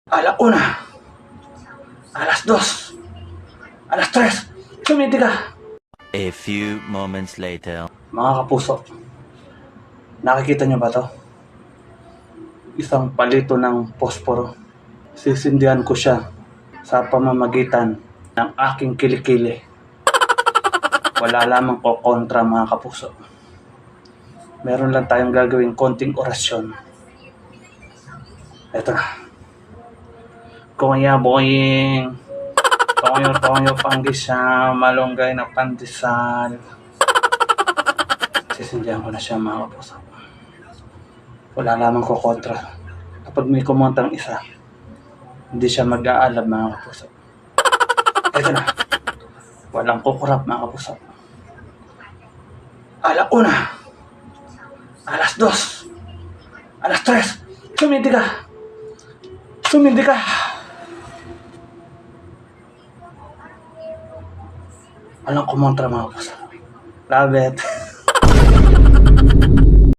Alauna, alas 2, alas 3, tumiti ka. A few moments later. Mga kapuso, nakikita niyo ba to? Isang palito ng posporo. Sisindihan ko siya sa pamamagitan ng aking kilikili. Wala lamang ko kontra, mga kapuso. Meron lang tayong gagawing konting orasyon. Eto na. Kuya boying, toyo panggisa, malunggay na pandesal. Sisindihan ko na siya, mga kapuso. Wala lamang ko kontra. Kapag may kumontang isa, hindi siya mag-aalab, mga kapuso. Eto na. Walang kukurap, mga kapuso. Alauna, alas 2, alas 3, tumiti ka. Tumiti ka. Walang kumontra, mga kapuso. Love it.